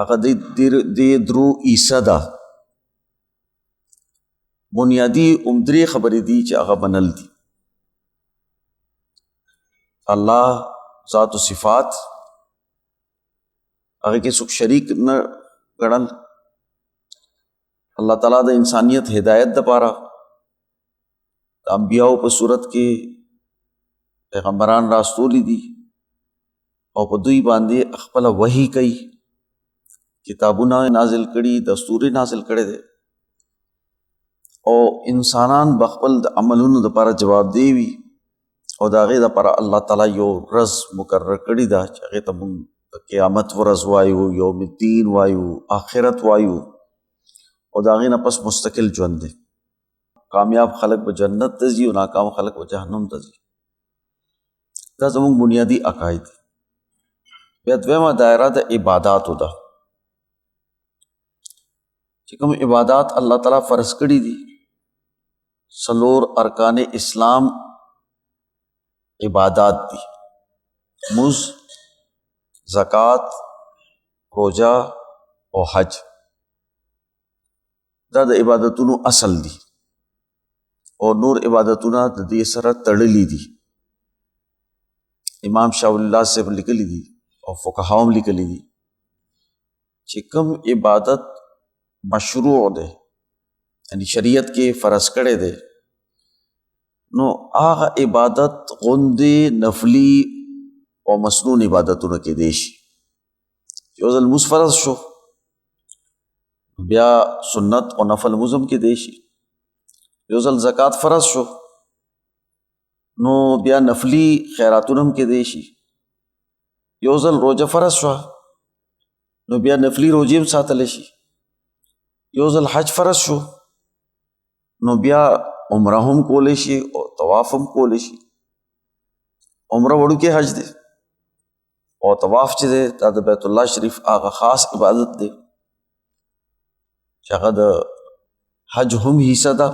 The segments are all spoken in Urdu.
هغه د درو عیسی ده. بنیادی عمدري خبرې دي چې هغه منل دي. الله ذات و صفات هغه کې څوک شریک نه ګڼل. الله تعالی د انسانیت هدایت دپاره د انبیاو په صورت کې پیغمبران راستولی دي او په دوی باندې خپله وحی کوي، کتابونه نازل کړي، دستور نازل کړي دي او انسانان بخپل د عملونو دپاره جوابدeh وي او د هغې دپاره الله تعالی یو ورځ مقرر کړي ده چې هغې ته موږ د قیامت ورځ وایو، یوم الدین وایو، آخرت وایو او د هغې نه پس مستقل ژوند دی. کامیاب خلک به جنت ته ځي او ناکام خلک به جهنم ته ځي. دا زموږ بنیادی عقاید دي. بیا دویمه دایره د عباداتو ده چې کوم عبادات الله تعالی فرض کړي دي. څلور ارکان اسلام عبادات دي: مز، زکات، روزه او حج. دا د عبادتونو اصل دي او نور عبادتونه د دې سره تړلي دي. امام شاه ولی الله صاحب لیکلی دي او فقهاو هم لیکلی دي چې کوم عبادت مشروع دی، یعنی شریعت کې فرض کړی دی، نو هغه عبادت غوندې نفلی او مسنون عبادتونه کې دی شي. یو ځل مونځ فرض شو، بیا سنت او نفل مزم کې دی شي. یو ځل زکات فرض شو، نو بیا نفلی خیراتونه هم کې دی شي. یو ځل روزه فرض شو، نو بیا نفلی روزې هم ساتلی شي. یو ځل حج فرض شو، نو بیا عمره هم کولی شي او طواف هم کولی شي. عمره وړوکی حج دی او طواف چې دی دا د بیت الله شریف هغه خاص عبادت دی چې هغه د حج هم حصه ده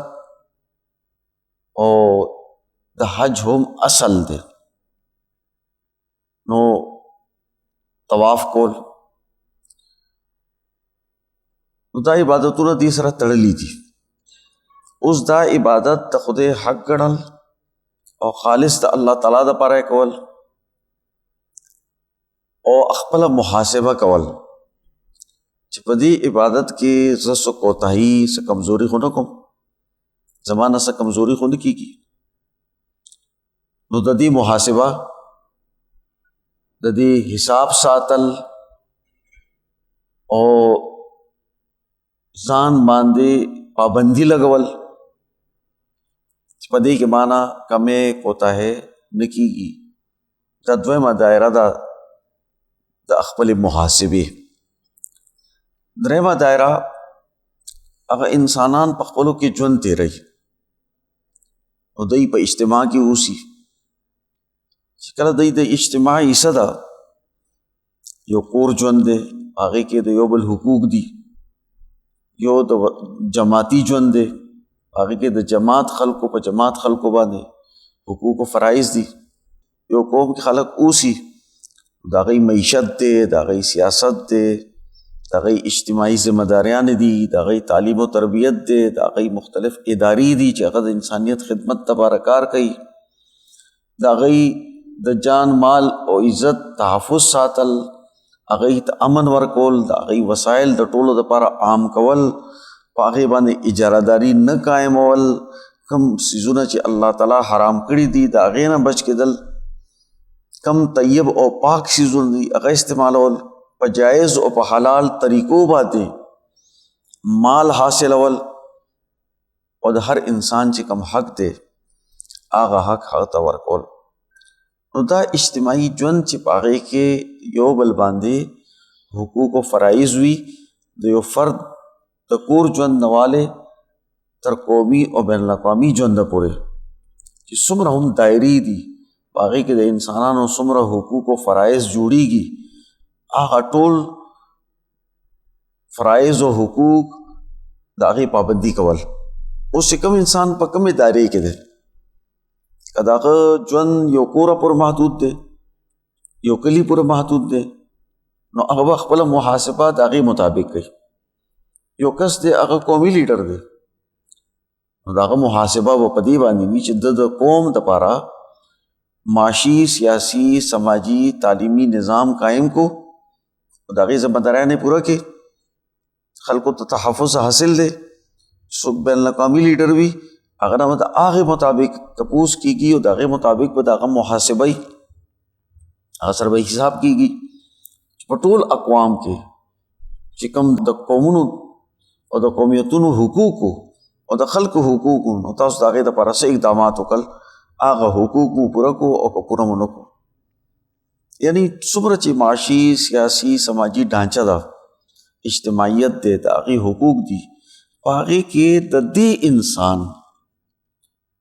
او د حج هم اصل دی. نو طواف کول، نو دا عبادتونه دې سره تړلي دي. اوس دا عبادت د خدای حق ګڼل او خالص د الله تعالی دپاره کول او خپله محاسبه کول چې په دې عبادت کې زه څه کوتاهي، څه کمزوري خو نه کوم، زما نه څه کمزوري خو نه کېږي. نو د دې محاسبه، د دې حساب ساتل او ځان باندې پابندي لګول چې په دې کې مانا کمې کوتاهۍ نه کېږي. دا دویمه دایره ده د خپلې محاسبې. دریمه دایره هغه انسانان په خپلو کې ژوند تېروي او دوی په اجتماع کې اوسي چې کله دوی د اجتماع حصه ده، یو کور ژوند دی، هغې کې د یو بل حقوق دي، یو د جماعتي ژوند دی، هغې کې د جماعت خلکو په جماعت خلکو باندې حقوق و فرایض دي. یو قوم کې خلک اوسي، د هغوی معیشت دی، د هغوی سیاست دی، د هغوی اجتماعي ذمہداریان دي، د هغوی تعلیم و تربیت دی، د هغوی مختلف ادارې دي چې هغه د انسانیت خدمت دپاره کار کوي. د هغوی د جان مال او عزت تحفظ ساتل، هغوی ته امن ورکول، د هغوی وسایل د ټولو دپاره عام کول، په هغې باندې اجارهداري نه قایمول، کم څیزونه چې الله تعالی حرام کړي دي د هغې نه بچ کېدل، کم طیب او پاک څیزونه دي هغه استعمالول، په جایز او په حلال طریقو باندې مال حاصلول او د هر انسان چې کم حق دی هغه حق هغه ته ورکول. نو دا اجتماعي ژوند چې په هغې کې یو بل باندې حقوق و فرایض وي، د یو فرد د کور ژوند نه والې تر قومي او بین الاقوامي ژونده پورې چې څومره هم دایرې دي، په هغې کې د انسانانو څومره حقوق و فرایض جوړیږي، هغه ټول فرایض او حقوق د هغې پابندي کول. اوس چې کوم انسان په کومې دایرې کې دی، که د هغه ژوند یو کوره پورې محدود دی، یو کلي پورې محدود دی، نو هغه خپل محاسبه د هغې مطابق کوي. یو کس دی هغه قومي لیډر دی، نو د هغه محاسبه به په دې باندې وي چې د قوم دپاره معاشي، سیاسي، سماجي، تعلیمي نظام قائم کو، د هغې ذمہداریان یې پوره کړي، خلکو ته تحفظ حاصل دی. څوک بین الاقوامي لیډر وي هغه نه به د هغې مطابق تپوس کېږي او د هغې مطابق به د هغه محاسبه وي، هغه سره به حساب کېږي چې په ټول اقوام کې چې کوم د قومونو او د قومیتونو حقوقو او د خلکو حقوقو، نو تاسو د هغې دپاره څه اقدامات وکړل، هغه حقوق مو پوره کو او که پوره مو نه کو. یعنی څومره چې معاشي، سیاسي، سماجي ډانچه ده، اجتماعیت دی، د هغې حقوق دي، په هغې کې د دې انسان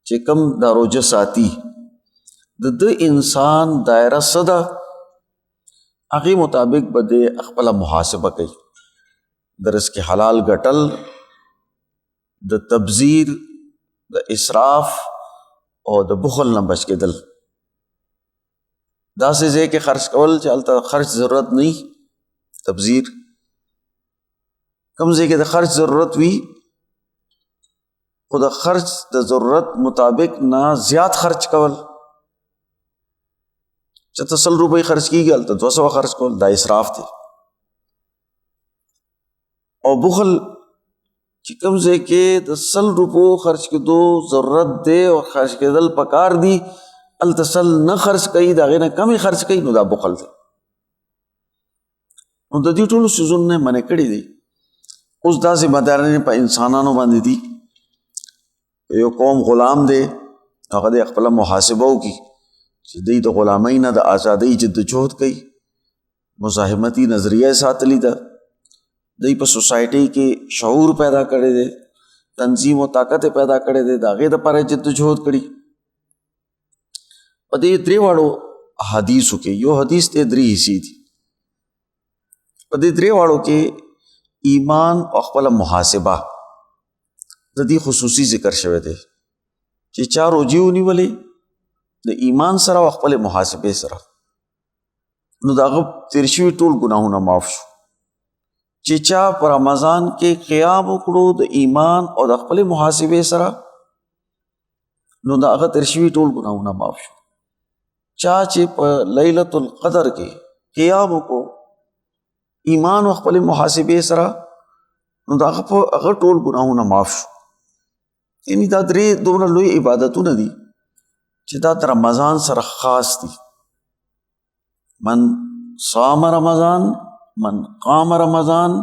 چې کوم دا روجه ساتي د دې انسان دایره څه ده، هغې مطابق به دې خپله محاسبه کوي. د رزق حلال ګټل، د تبذیر، د اسراف او د بخل نه بچ کېدل، داسې ځای کې خرچ کول چې هلته خرچ ضرورت نه وي، تبذیر. کوم ځای کې د خرچ ضرورت وي خو د خرچ د ضرورت مطابق نه زیات خرچ کول، چې ته 100 روپۍ خرچ کېږي هلته 200 خرچ کول، دا اسراف دی. او بخل چې کوم ځای کې د 100 روپو خرچ کېدو ضرورت دی او خرچ کېدل پکار دي، هلته 100 نه خرچ کوي، د هغې نه کمې خرچ کوي، نو دا بخل دی. نو د دې ټولو څیزونو نه منع کړي دي. اوس دا ذمہدارۍ په انسانانو باندې دي. یو قوم غلام دی، هغه د خپله محاسبه وکړي چې دوی د غلامۍ نه د ازادۍ جدوجهد کوي، مزاحمتي نظریه یې ساتلې ده، دوی په سوسایټۍ کې شعور پیدا کړی دی، تنظیم و طاقت پیدا کړی دی، د هغې دپاره یې جدوجهد کړي. په دې درې واړو حدیثو کې، یو حدیث دی 3 حصې دي، په دې درې واړو کې ایمان او خپله محاسبه د دې خصوصي ذکر شوی دی چې چا روجې ونیولې د ایمان سره او خپلې محاسبې سره، نو د هغه تېر شوي ټول ګناهونه معاف شو. چې چا په رمضان کې قیام وکړو د ایمان او د خپلې محاسبې سره، نو د هغه تېر شوي ټول ګناهونه معاف شو. چا چې په لیلة القدر کې قیام وکړو ایمان او خپلې محاسبې سره، نو د هغه ټول ګناهونه معاف شو. یعنی دا درې دومره لوی عبادتونه دي چې دا د رمضان سره خاص دي. من صام رمضان، من قام رمضان،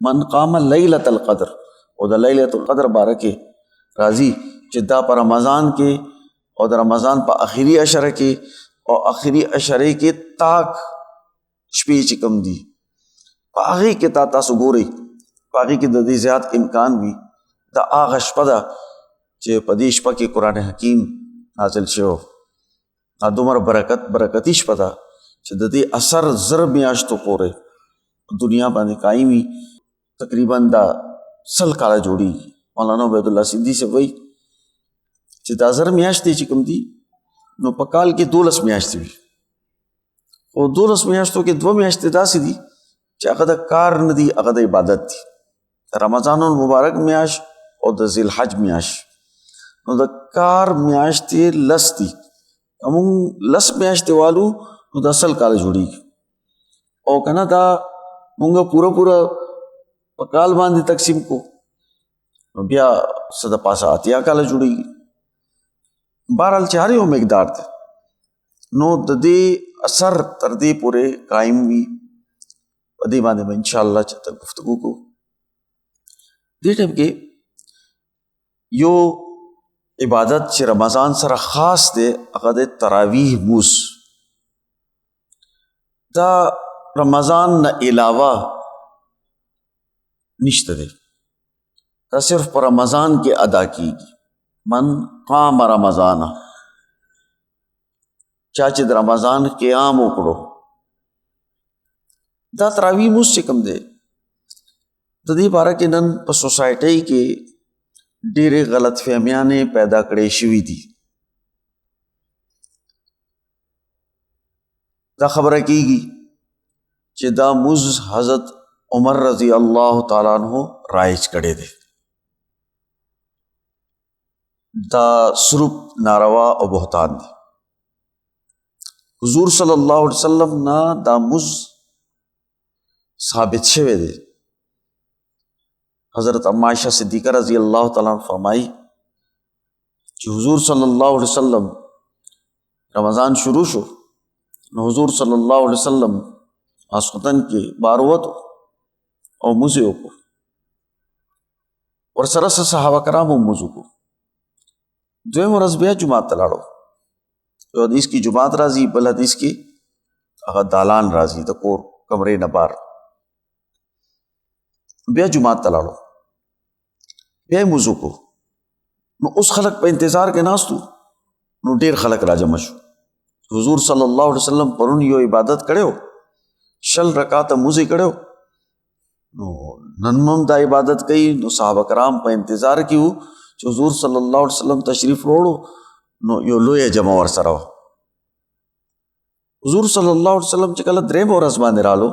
من قام لیلة القدر. او د لیلة القدر باره کې راځي چې دا په رمضان کې او د رمضان په آخري عشره کې او آخري عشره کې تاک شپې چې کوم دي، په هغې کې تاسو ګورئ، په هغې کې د دې زیات امکان وي. دا هغه شپه ده چې په دې شپه کې قرآن حکیم نازل شو. دا دومره برکتي شپه ده چې د دې اثر 1000 میاشتو پورې دنیا باندې قائم وي. تقریبا دا 100 کاله جوړېږي. مولانا عبید الله سندھی سے وایي چې دا 1000 میاشتې چې کوم دي، نو په کال کې 12 میاشتې وي، او 12 میاشتو کې 2 میاشتې داسې دي چې هغه د کار نه دي، هغه د عبادت دي. رمضان المبارک میاشت او د ذی الحج میاشت، نو د کار میاشتې 10 دي، موږ 10 میاشتې والو نو د 100 کاله جوړېږي. او که نه دا مونږ پوره په کال باندې تقسیم کو، نو بیا څه د پاسه 80 کاله جوړېږي. بهرحال چې هر یو مقدار دی، نو د دې اثر تر دې پورې قائم وي. په دې باندې به انشاءالله چېرته گفتگو کوو. دې ټیم کې یو عبادت چې رمضان سره خاص دی، هغه د تراویح مونځ. دا رمضان نه علاوه نشته دی، دا صرف په رمضان کې ادا کیږي. من قام رمضان، چا چې د رمضان قیام وکړو. دا تراویح مونځ چې کوم دی، د دې باره کې نن په سوسایټۍ کې ډېرې غلط فهمیانې پیدا کړې شوي دي. دا خبره کیږي چې دا مز حضرت عمر رضی الله تعالی عنہ رایج کړي دي. دا سرب ناروا او بهتان دي. حضور صلی الله علیه وسلم نا دا مز ثابت شوه دي. حضرت عائشہ صدیقہ رضی اللہ تعالیٰ عنہ فرمائی کہ حضور صلی اللہ علیہ وسلم رمضان شروع شو نو حضور صلی اللہ علیہ وسلم ماسختن کې باروت او موزه وکړو اور سره صحابه کرامو موزه کو. دویم ورځ بیا جمعات ته لاړو. یو حدیث کې جمعات راځي، بل حدیث کې هغه دالان راځي د کور کمرې نه بار. بیا جمعات ته لاړو، بیا موزه کو. نو اوس خلق په انتظار کې ناستو، نو ډیر خلق راجمع شو. حضور صلی الله علیه وسلم پرون یو عبادت کړو، 6 رکعات موزه کړو، نو نن هم دا عبادت کوي. نو صحابه کرام په انتظار کې وو چې حضور صلی الله علیه وسلم تشریف وروړو. نو یو لوی جمع ور سره حضور صلی الله علیه وسلم چې کله درې ورځ باندې رالو،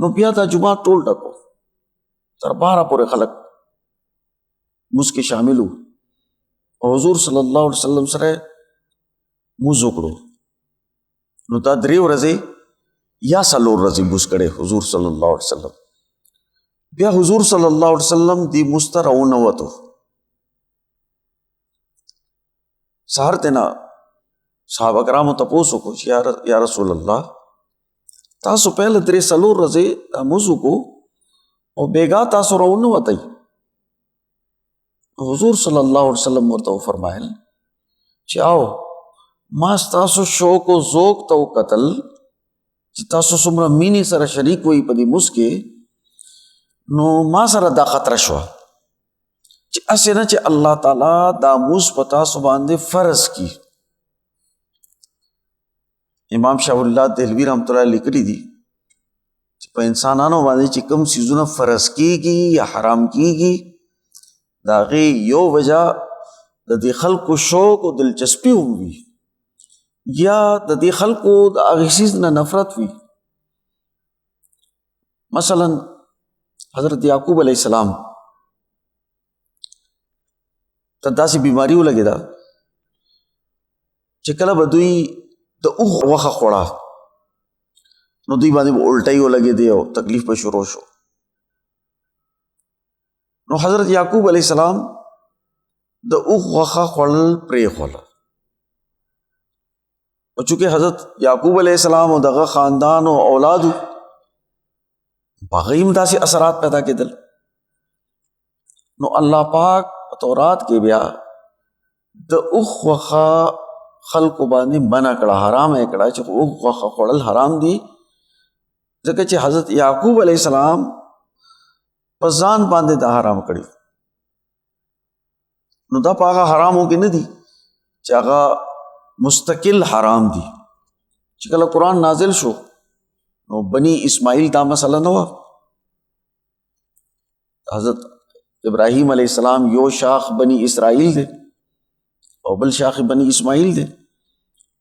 نو بیا دا جمعه ټول ډکو، تر باره پورې خلک موږ کې شامل وو او حضور صلی الله علیه وسلم سره موږ وکړو. نو دا 3 ورځې یا 4 ورځې موږ کړې حضور صلی الله علیه وسلم. بیا حضور صلی الله علیه وسلم دی مسترونه وته سحر تینا صحابه کرامو تپوسو کو یا رسول الله تاسو پہله 3 ورځې موږ کو او بیگا تاسو راونه وته. حضور صلی الله علیه وسلم ورته فرمایل چې آو ما تاسو شوق او ذوق تو قتل چې تاسو څومره مینې سره شریک وي په دې مسکه، نو ما سره دا خطر شو چې اسنه چې الله تعالی دا موس پتا سو باندې فرض کی. امام شاہ الله دہلوی رحمۃ اللہ لیکلی دي چې په انسانانو باندې چې کوم سيزونه فرض کیږي یا حرام کیږي، دا غي یو وجہ د دې خلقو شوق او دلچسپي وي یا د دې خلقو د اغیسیز نه نفرت وي. مثلا حضرت یعقوب علیہ السلام ته داسې بیماری ولګېده چې کله به دوی د اوښ غوښه خوړه نو دوی باندې الټۍ ولګېدې او تکلیف به شروع شو. نو حضرت یعقوب علیہ السلام د اوښ غوښه خوړل پرېښوله. او چونکې حضرت یعقوب علیہ السلام او دغه خاندان او اولادو باغیم داسې اثرات پیدا کېدل. نو الله پاک تورات کې بیا د اوښ غوښه خلقو باندې منع کړه، حرام یې کړه چې اوښ غوښه خوړل حرام دي، ځکه چې حضرت یعقوب علیہ السلام په ځان باندې دا حرام کړي. نو دا په هغه حرامو کې نه دي چې هغه مستقل حرام دي. چې کله قرآن نازل شو نو بنی اسماعیل دا مسئله نه وه. حضرت ابراہیم علیہ السلام یو شاخ بنی اسرائیل دے او بل شاخ بنی اسماعیل دے.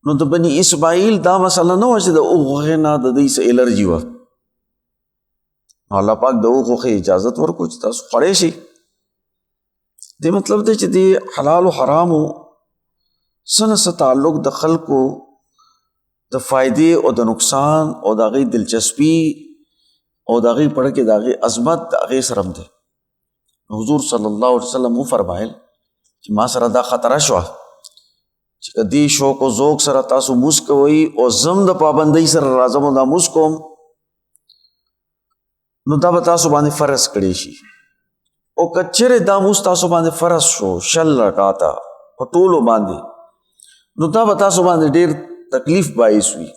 نو د بنی اسماعیل دا مسئله نه وه چې د اوښ غوښې نه د دوی څه الرجي وه. نو الله پاک د اوښ غوښې اجازت ورکړو چې تاسو خوړی شئ. دې مطلب دی چې د حلال او حرامو څه نه څه تعلق د خلکو د فائدې او د نقصان او د هغې دلچسپي او د هغې په اړه کې د هغې عظمت د هغې سره هم دی. حضور صلی الله علیه وسلم وفرمایل چې ما سره دا خطره شوه چې که دې شوق او ذوق سره تاسو موس کوئ او زم د پابندۍ سره راځم او دا موس کوم، نو دا به تاسو باندې فرض کړی شي. او که چېرې دا موس تاسو باندې فرض شو 6 رکعاته په ټولو باندې، نو دا به تاسو باندې ډېر تکلیف باعث وي.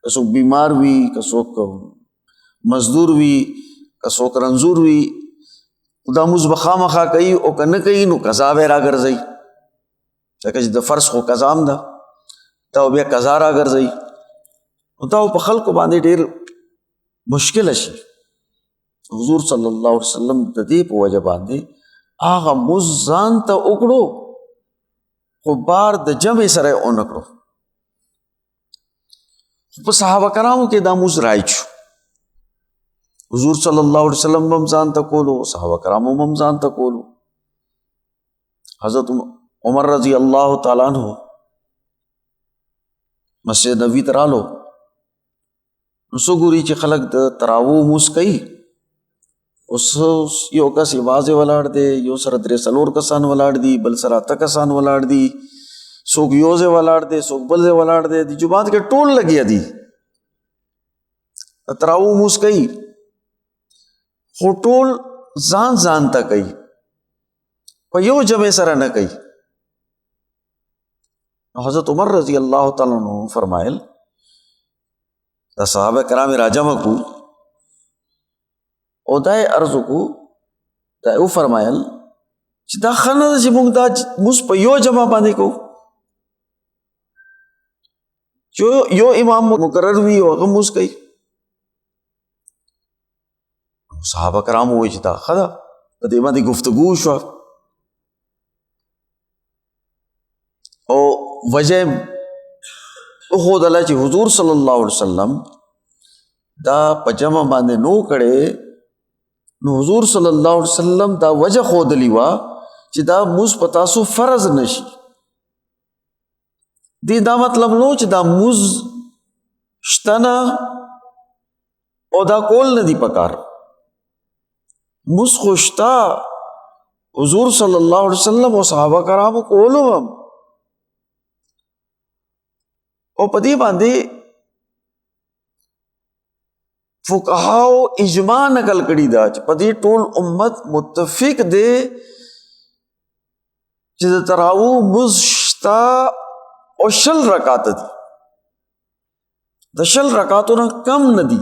که څوک بیمار وي، که څوک مزدور وي، که څوک رنځور وي، دا موږ به خامخا کوي او که نه کوي نو قضا به راګرځوي. ځکه چې د فرض خو قضا هم ده، دا بیا قضا راګرځوي. نو دا په خلکو باندې ډېر مشکله شي. حضور صلی الله علیه وسلم د دې په وجه باندې هغه موږ ځان ته وکړو خو بار د جمع سره یې ونه کړو. په صحابه کرامو کې دا موز رایج شو. حضور صلی الله علیه وسلم هم ځان ته کولو، صحابه کرامو هم ځان ته کولو. حضرت عمر رضی الله تعالی عنہ مسجد نبوي ته رالو، نو څو ګوري چې خلک د تراوو موز کوي، اوس یو کس یوازې ولاړ دی، یو سره 3-4 کسان ولاړ دي، بل سره 8 کسان ولاړ دي، څوک یو ځای ولاړ دی، څوک بل ځای ولاړ دی، د جومات کې ټول لګیا دي تراوو موز کوي، خو ټول ځان ځان ته کوي، په یو جمع سره نه کوي. حضرت عمر رضی الله تعالی عنہ فرمایل دا صحابه کرام راجمع کو او دای عرض کو، دا او فرمایل چې دا خنه چې موږ دا موږ په یو جمع باندې کو، یو امام مقرر وي او هغه موږ کوي. صحابه کرام وایي چې دا خدا په دې باندې گفتگو شو او وجه خودله چې حضور صلی الله علیه وسلم دا په جمع باندې نو کړي، نو حضور صلی الله علیه وسلم دا وجه خودلی وا چې دا موز په تاسو فرض نشي. دې دا مطلب نو چې دا موز شتنه او دا کول نه دی پکار، موز خوشتا حضور صلی الله علیه وسلم او صحابه کرامو کولو هم، او په دې باندې فقهاو اجماع نقل کړي دا چې په دې ټول امت متفق دی چې د تراوو موز شتا او 100 رکعات دي، د 100 رکعاتو نه کم نه دي.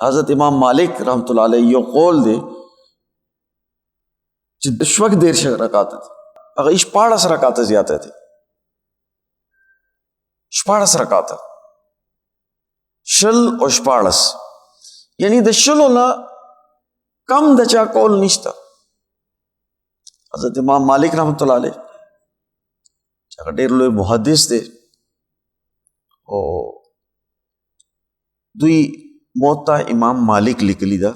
حضرت امام مالک رحمت الله علیه یو قول دی چې د 14 رکعات دي، هغه 14 رکعات زیاته دي، 14 رکعات 100 او 14، یعنی د 100 نه کم د چا قول نشته. حضرت امام مالک رحمت الله علیه چې ډېر لوی محدث دی او دوی موطا امام مالک لیکلی دا،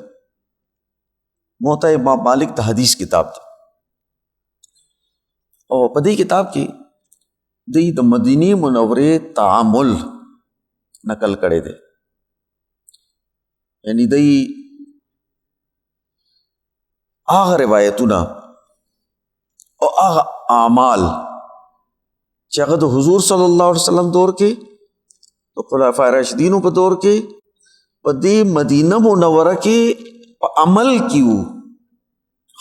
موطا امام مالک د حدیث کتاب دی او په دې کتاب کې دی د مدینه منورې تعامل نقل کړي دي، یعنی دی هغه روایتونه او هغه اعمال چې هغه د حضور صلی الله علیه وسلم دور کې، د خلفای راشدینو په دور کې، په دې مدینه منوره کې په عمل کیو،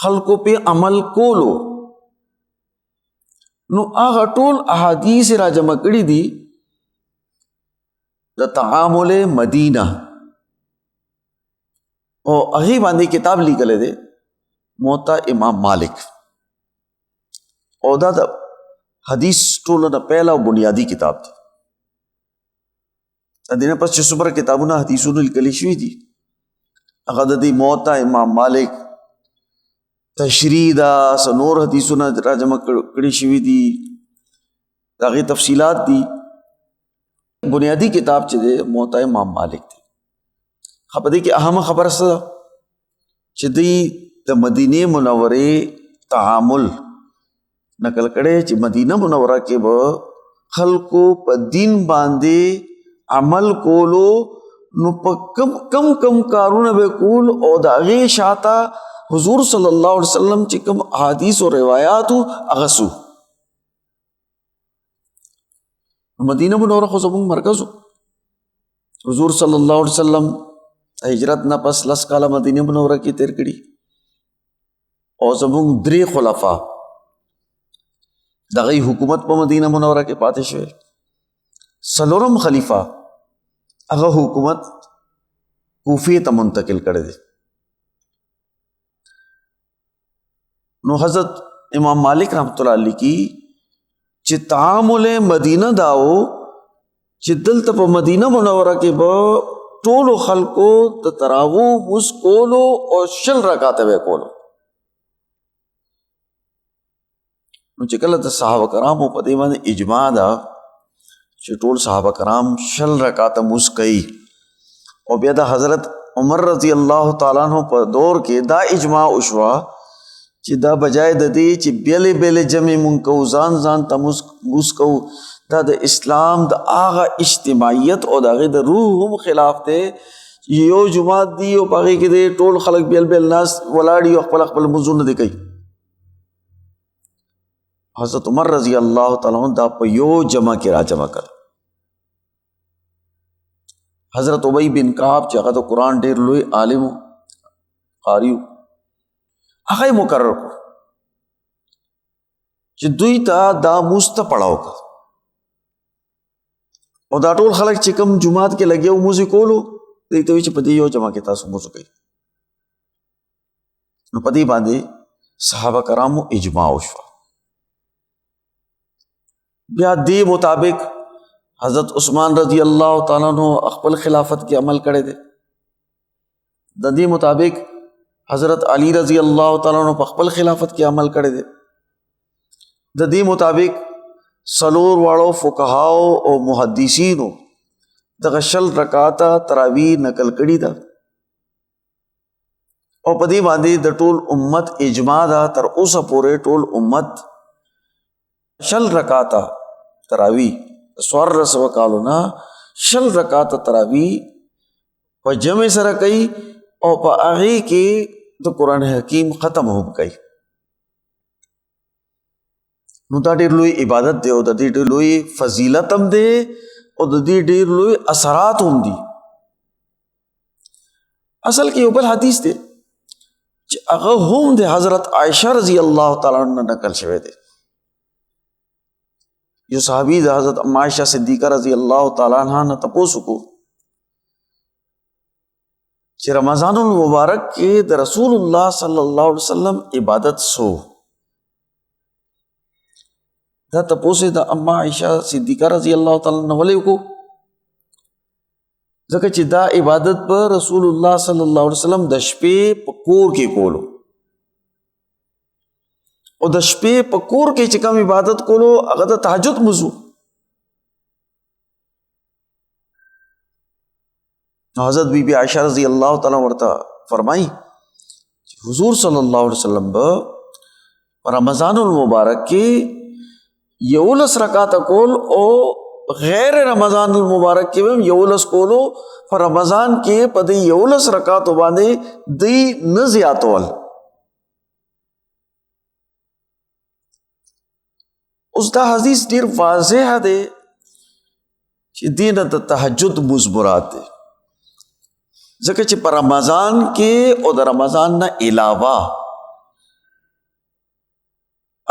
خلکو په عمل کولو، نو هغه ټول احادیث را جمع کړي دي د تعامل مدینه، او هغه باندې کتاب لیکل دی موطا امام مالک، او دا د حدیث ټولو نه پہلا او بنیادی کتاب دی. د دې نه پس چې څومره کتابونه حدیثونو لیکل شوي دي، هغه د دې موطا امام مالک تشریح دا نور حدیثونه را جمع کړي شوي دي، د هغې تفصیلات دي. بنیادی کتاب چې دی موطا امام مالک دی. په دې کې اهم خبره څه ده چې دوی د مدینه منورې تعامل نقل کړي چې مدینه منوره کې به خلکو په دین باندې عمل کولو، نو په کم کارونه به کول او د هغې شاته حضور صلی الله علیه وسلم چې کوم احادیث او روایات هغه سو. مدینه منوره خو زموږ مرکز و، حضور صلی الله علیه وسلم هجرت نه پس 10 کاله مدینه منوره کې تیر کړي، او زموږ 3 خلفا دغه حکومت په مدینه منوره کې پاتې شوی. 4م خلیفہ هغه حکومت کوفه ته منتقل کړی دی. نو حضرت امام مالک رحمت الله علیه کی چې تعامل مدینه داو چې دلته په مدینه منوره کې به ټولو خلکو د تراوو موس کولو او 100 رکعات به کولو. نو چې کله د صحابه کرامو په دې باندې اجماع ده چې ټول صحابه کرام شل رکعاته مونځ کوي. او بیا د حضرت عمر رضی الله تعالی عنہ په دور کې دا اجماع وشوه چې دا بجای د دې چې بیلې بیلې جمع مونږ کوو ځان ځان ته مونځ کوو، دا د اسلام د هغه اجتماعیت او د هغې د روح هم خلاف دی. یو جماعت دی او په هغې کې دی ټول خلک بیل بیل ناست ولاړ دي او خپل خپل مونځونه دي کوي. حضرت عمر رضی الله تعالی عنہ دا په یو جمع کې را جمع کړ. حضرت ابی بن کعب چې هغه د قرآن ډېر لوی عالم و، قاري و، هغه یې مقرر کړو چې دوی ته دا مونځ ته پړاو کړ. او دا ټول خلک چې کوم جماعت کې لګیا و مونځ یې کولو، دوی ته وایي چې په دې یو جمع کې تاسو مونځ وکړئ. نو په دې باندې صحابه کرامو اجماع وشوه. بیا دې مطابق حضرت عثمان رضی اللہ تعالیٰ عنہ خپل خلافت کې عمل کړی دی. د دې مطابق حضرت علی رضی اللہ تعالیٰ عنہ په خپل خلافت کې عمل کړی دی. د دې مطابق څلور واړو فقهاو او محدثینو دغه شل رکعاته تراویح نقل کړي ده. او په دې باندې د ټول امت اجماع ده. تر اوسه پورې ټول امت شل رکعاته تراویح څوارلس سوه کالو نه شل رکعاته تراویح په جمع سره کوي او په هغې کې د قرآن حکیم ختم هم کوي. نو دا ډېر لوی عبادت دی او د دې ډېر لوی فضیلت هم دی او د دې ډېر لوی اثرات هم دي. اصل کې یو بل حدیث دی چې هغه هم د حضرت عائشہ رضی الله تعالی عنہ نقل شوی دی. یو صحابی د حضرت عائشہ صدیقہ رضی اللہ تعالی عنہ نه تپوس وکړو چې رمضان المبارک کې د رسول الله صلی الله علیه وسلم عبادت سو. دا تپوس د عائشہ صدیقہ رضی اللہ تعالی عنہ ولې وکړو؟ ځکه چې دا عبادت په رسول الله صلی الله علیه وسلم د شپې په کور کې کولو او د شپې په کور کې چې کوم عبادت کولو هغه د تهجد موضوع. حضرت بی بی عائشہ رضی اللہ تعالیٰ ورته فرمائی چې حضور صلی اللہ علیہ وسلم په رمضان المبارک کې 11 رکعات کول او غیر رمضان المبارک کې هم 11 کولو. په رمضان کې په دې 11 رکعات باندې دی نه زیاتول. اوس دا حدیث ډیر واضح دی چې دینه د تهجد مونځ مراد دی. ځکه چې په رمضان کې او د رمضان نه علاوه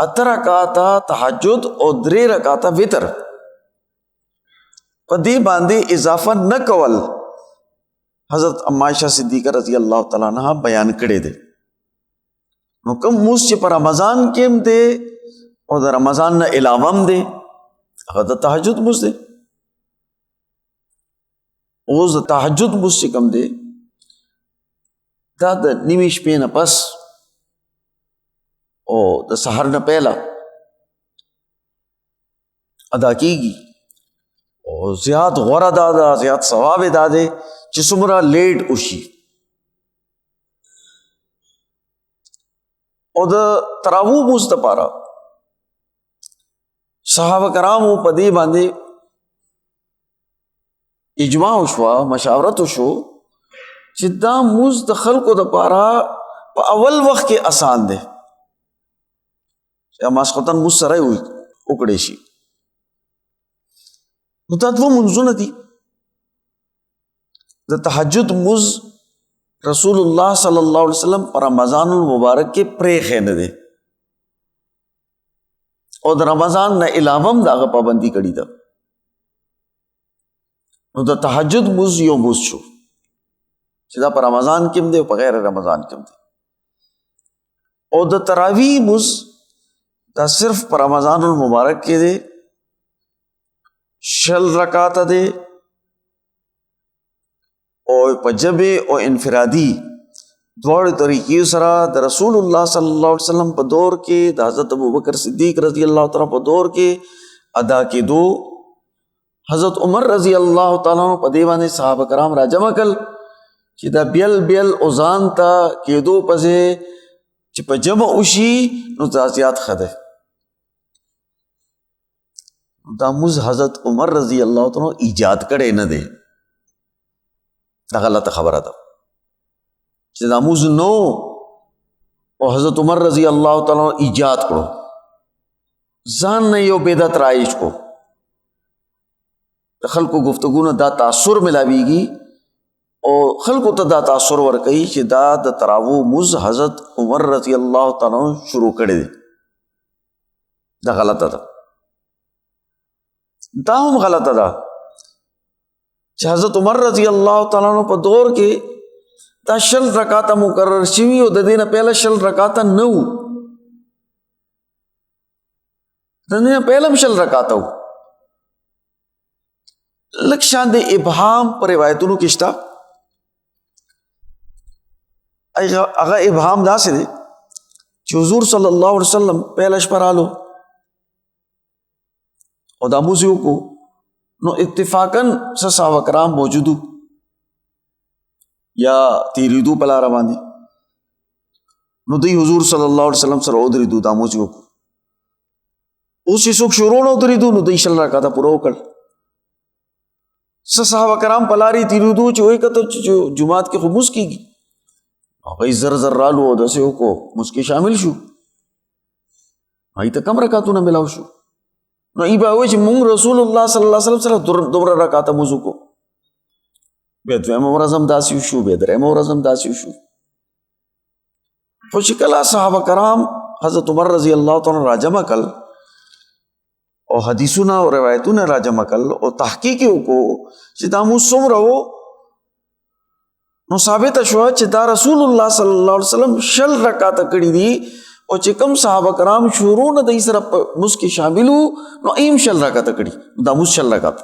8 رکعاته تهجد او 3 رکعاته وتر په دې باندې اضافه نه کول حضرت عائشہ صدیقہ رضی اللہ تعالیٰ عنہ بیان کړی دی. نو کوم مونځ چې په رمضان کې هم دی او د رمضان نه علاوه هم دی هغه د تهجد مونځ دی. اوس د تهجد مونځ چې کوم دی دا د نیمې شپې نه پس او د سحر نه پهله ادا کیږي او زیات غوره دا زیات ثواب دا دی چې څومره لیټ وشي. او د تراویح مونځ دپاره صحابه کرامو په دې باندې اجماع وشوه، مشاورت وشو چې دا مونځ د خلکو دپاره په اول وخت کې آسان دی چې ماسخوتن مونځ سره یې وکړی شي. نو دا دوه مونځونه دي. د تهجد مونځ رسول الله صلی الله علیه وسلم په رمضان المبارک کې پرېښی نه دی او د رمضان نه علاوه هم د هغه پابندي کړې ده. نو د تهجد مونځ یو مونځ شو چې دا په رمضان کې هم دی او په غیر رمضان کې هم دی. او د تراویح مونځ دا صرف په رمضان المبارک کې دی، 6 رکعاته دی او په جمع او انفرادي دواړو طریقې سره د رسول الله صلی الله علیه وسلم په دور کې د حضرت ابوبکر صدیق رضی الله تعالی په دور کې ادا کېدو حضرت عمر رضی اللہ تعالیٰ عنہ په دې باندې صحابه کرام را جمع کړل چې دا بیل اوزان ته کېدو پسې چې په جمع وشي نو دا زیات ښه دی. دا موز حضرت عمر رضی اللہ تعالیٰ عنہ ایجاد کړی نه دی، دا غلطه خبره ده چې دا موز نو او حضرت عمر رضی اللہ تعالیٰ عنہ ایجاد کړو، ځان نه یو بدعت رایج کو، د خلکو گفتگونه دا تاثر ملاویږي او خلکو ته دا تاثر ورکوي چې دا د تراوو موز حضرت عمر رضی اللہ تعالیٰ عنہ شروع کړی دی. دا غلطه ده. دا هم غلطه ده چې حضرت عمر رضی اللہ تعالیٰ عنہ په دور کې دا 20 رکعاته مقرر شوي او د دې نه پهله 20 رکعاته نه وو، د دې نه پهله 20 رکعاته وو. لږ شان د ابهام په روایتونو کې شته، هغه ابهام داسې دی چې حضور صلی الله علیه وسلم پهله شپه رالو او دا موز یې وکړو نو اتفاقاً څه صحابه کرام موجود وو یا تېرېدو په لاره باندې، نو دوی حضور صلی الله علیه وسلم سره ودرېدو، دا موز یې وکړو. اوس چې څوک شروع نه ودرېدو نو دوی 20 رکعاته پوره وکړل. څه صحابه کرام په لارې تېرېدو چې وایي که ته جومات کې خو موز کېږي، هغوی زر رالو او داسې وکړو موز کې شامل شو، هغوی ته کم رکعتونه ملاو شو. نو ای به وایي چې مونږ رسول الله صلی الله علیه وسلم سره دومره رکعاته موز وکړو، بیا دویمه ورځ هم داسې وشو، بیا درېیمه ورځ هم داسې وشو. خو چې کله صحابه کرام حضرت عمر رضی الله تعالی عنہ راجمع کړل او حدیثونه او روایتونه راجمع کړل او تحقیق یې وکړو چې دا موږ څومره و، نو ثابته شوه چې دا رسول الله صلی الله علیه وسلم 20 رکعاته کړي دي او چې کوم صحابه کرام شروع نه دوی سره موږ کې شامل وو نو ایم 20 رکعاته کړي، دا موږ 20 رکعاته.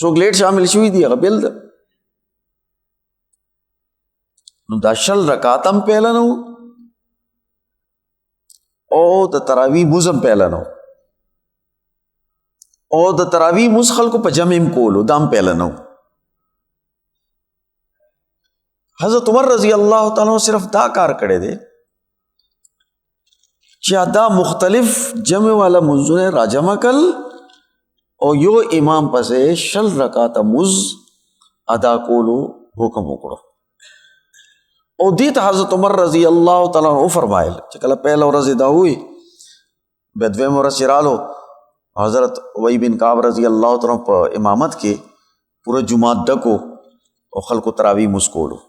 څوک لیټ شامل شوي دي هغه بل ده. نو دا 20 رکعات هم پهله نه او د تراویح موز هم پهله نه او د تراویح موز خلکو په جمع هم کولو، دا هم پهله نه. حضرت عمر رضی اللہ تعالیٰ عنہ صرف دا کار کړی دی چې دا مختلف جمع والا منځونه راجمع کړل او یو امام پسې 20 رکعاته موز ادا کولو حکم وکړو. او دې ته حضرت عمر رضی اللہ تعالیٰ عنہ فرمایل چې کله پهله ورځ دا وي بیا دویمه ورځ چې رالو حضرت ابی بن کعب رضی اللہ تعالیٰ عنہ په امامت کې پورا جماعت ډکو او خلکو تراویح موز کولو.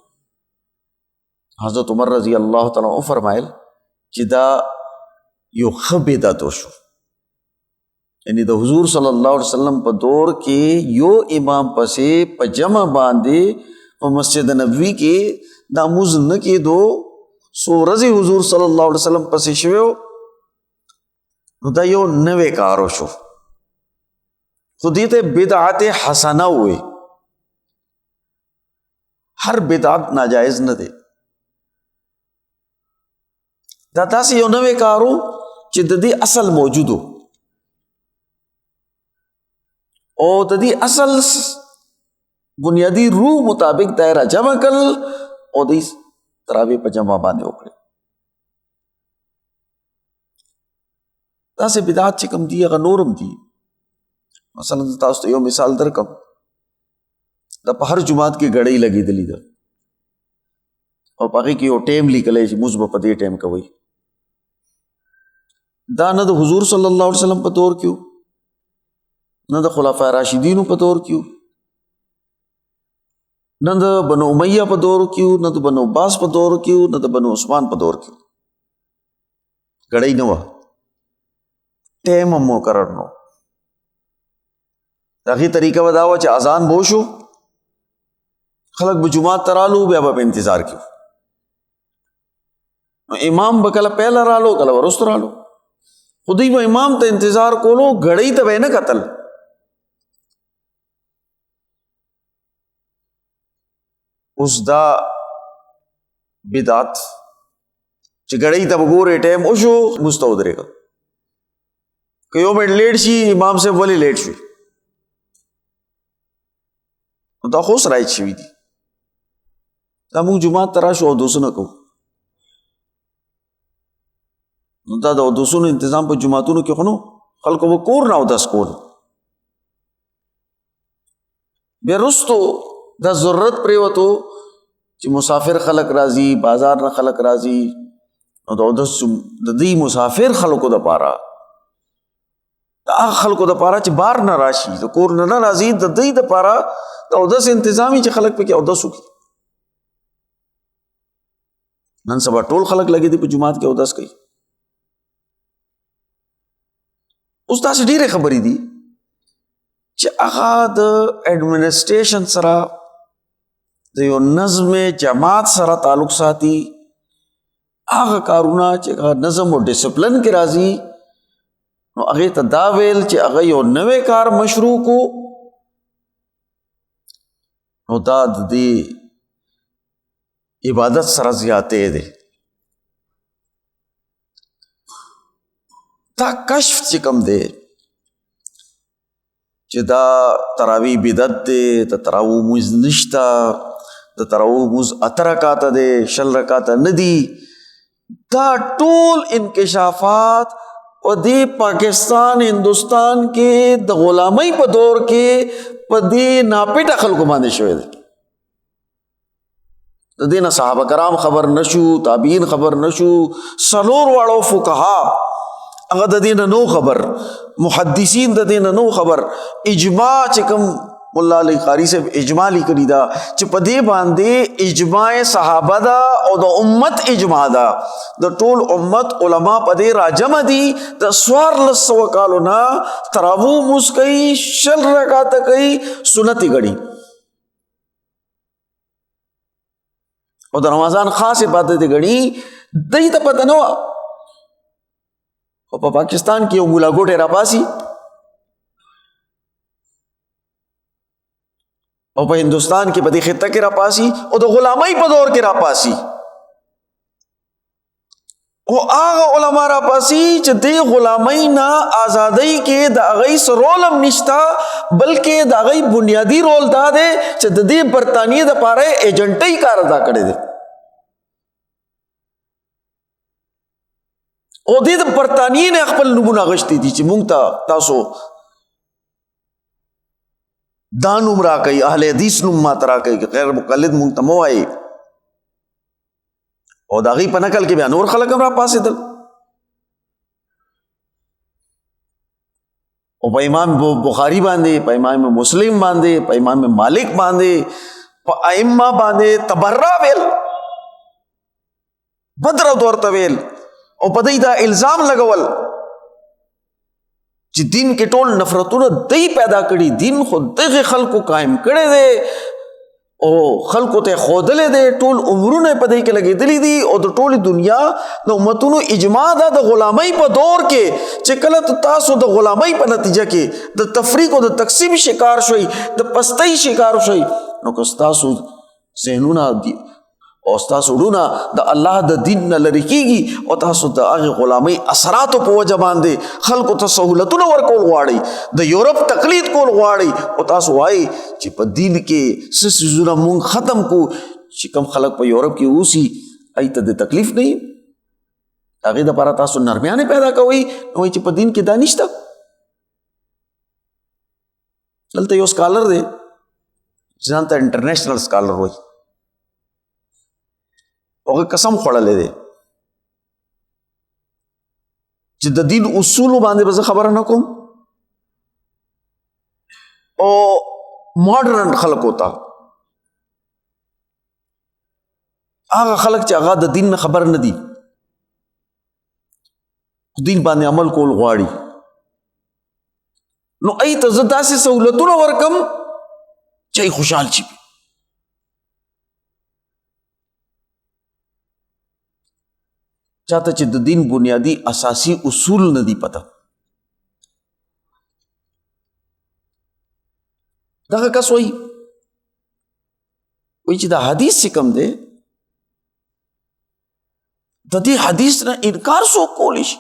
حضرت عمر رضی اللہ تعالیٰ عنہ فرمایل چې دا یو ښه بدعت وشو، یعنی د حضور صلی الله علیه وسلم په دور کې یو امام پسې په جمع باندې په مسجد نبوي کې دا موز نه کېدو، څو ورځې حضور صلی الله علیه وسلم پسې شوی نو دا یو نوی کار وشو. خو دې ته بدعت حسنه وې. هر بدعت ناجائز نه دی، دا داسې یو نوی کارو چې د دې اصل موجودو او د دې اصل بنیادی روح مطابق دایره جمع کړل او دې تراویح په جمع باندې وکړي. داسې بدعت چې کوم دي هغه نورم دي. مثلا تاسو ته یو مثال درکم، دا په هر جماعت کې غړۍ لګېدلې ده او په هغې کې یو ټیم لیکلی چې موږ به په دې ټیم کوئ. دا نه د حضور صلی الله علیه وسلم په دور کې و، نه د خلفای راشدینو په دور کې و، نه د بنو امیہ په دور کې و، نه د بنو عباس په دور کې و، نه د بنو عثمان په دور کې و. غړۍ نه وه، ټیم هم مقرر نه و. د هغې طریقه به دا وه چې اذان به وشو، خلک به جماعت ته رالو، بیا به په انتظار کې و. امام به کله پهله رالو کله وروسته رالو، خو دوی به امام ته انتظار کولو، غړۍ ته به یې نه کتل. اوس دا بدعت چې غړۍ ته به ګورې ټیم وشو موږ ته ودرېږه، که یو منټ لیټ شي امام صاحب ولې لیټ شوي، نو دا خو اوس رایج شوي دي. دا موږ جومات ته راشو اودسونه کوو، نو دا د اودسونو انتظام په جوماتونو کې خو نو خلکو به کور نه اودس کول. بیا رستو دا ضرورت پرېوتو چې مسافر خلک راځي، بازار نه خلک راځي، نو د اودس د دې مسافر خلکو دپاره، د هغه خلکو دپاره چې بار نه راشي، د کور نه راځي، د دې دپاره د اودس انتظامي چې خلک پکې اودس وکړي. نن سبا ټول خلک لګي دي په جومات کې اودس کوي. اوس داسې ډېرې خبرې دي چې هغه د ایڈمنسټریشن سره د یو نظم جماعت سره تعلق ساتي. هغه کارونه چې نظم او ډسپلن کې راځي، نو هغې ته دا ویل چې هغه یو نوی کار مشروع کو، نو دا د دې عبادت سره زیاتې دی. دا کشف چې کوم دی چې دا تراویح بدعت دی، د تراویح مونځ نشته، د تراویح مونځ 8 رکعاته دی، 6 رکعاته نه دي، دا ټول انکشافات په دې پاکستان هندوستان کې د غلامۍ په دور کې په دې ناپیټه خلکو باندې شوی دی. د دې نه صحابه کرام خبر نشو، تابعین خبر نشو، څلور واړو فقها هغه د دې نه نو خبر، محدثین د دې نه نو خبر. اجماع چې کوم مولا علی قاری صاحب اجماع لیکلی دا چې په دې باندې اجماع صحابه دا او د امت اجماع دا، د ټول امت علما په دې راجمع دي. د 1400 کالو نه تراویح مونځ کوي، 6 رکعاته کوي، سنت غړي، او د رمضان خاص عبادت غړي. دې ته پته نه وه. او په پاکستان کې یو مولا ګوټی راپاسي، او په هندوستان کې په دې خطه کې راپاسي، او د غلامۍ په دور کې راپاسي، او هغه علما راپاسي چې دې غلامۍ نه آزادۍ کې د هغوی څه رول هم نشته، بلکې د هغوی بنیادي رول دا دی چې د دې برطانیې دپاره ایجنټۍ کار ادا کړی دی، او دې د برطانیې نه خپل نومونه اخیستي دي چې مونږ ته تاسو دا نوم راکئ، اهل حدیث نوم ماته راکئ، غیر مقلد مونږ ته مه وایئ. او د هغې په نقل کې بیا نور خلک هم راپاڅېدل، او په امام بخاري باندې، په امام مسلم باندې، په امام مالک باندې، په ائمه باندې تبرع ویل، بدرد ورته ویل، او په دې دا الزام لګول چې دین کې ټول نفرتونه دی پیدا کړي، دین خو دغه خلکو قائم کړی دی او خلکو ته ښودلی دی، ټول عمرونه په دې کې لګېدلي دي، او د ټولې دنیا د امتونو اجماع ده د غلامۍ په دور کې چې کله تاسو د غلامۍ په نتیجه کې د تفریق او د تقسیم شکار شوي، د پستۍ شکار شوي، نو که ستاسو ذهنونه او ستاسو وروڼه د الله د دین نه لرې کېږي، او تاسو د هغې غلامۍ اثراتو په وجه باندې خلکو ته سهولتونه ورکول غواړئ، د یورپ تقلید کول غواړئ، او تاسو وایئ چې په دین کې څه څیزونه مونږ ختم کو چې کوم خلک په یورپ کې اوسي هغوی ته د تکلیف نه وي، هغې دپاره تاسو نرمیانې پیدا کوئ، نو وایي چې په دین کې دا نشته. دلته یو سکالر دی چې ځان ته انټرنیشنل سکالر وایي، هغه قسم خوړلی دی چې د دین اصولو باندې به زه خبره نه کوم، او ماډرن خلکو ته، هغه خلک چې هغه د دین نه خبر نه دي، دین باندې عمل کول غواړي، نو ای ته زه داسې سهولتونه ورکم چې ای خوشحال شي. چاته چې د دین بنیادی اساسی اصول نه دی پته، دغه کس وایي چې دا حدیث چې کوم دی د دې حدیث نه انکار څوک کولی شي؟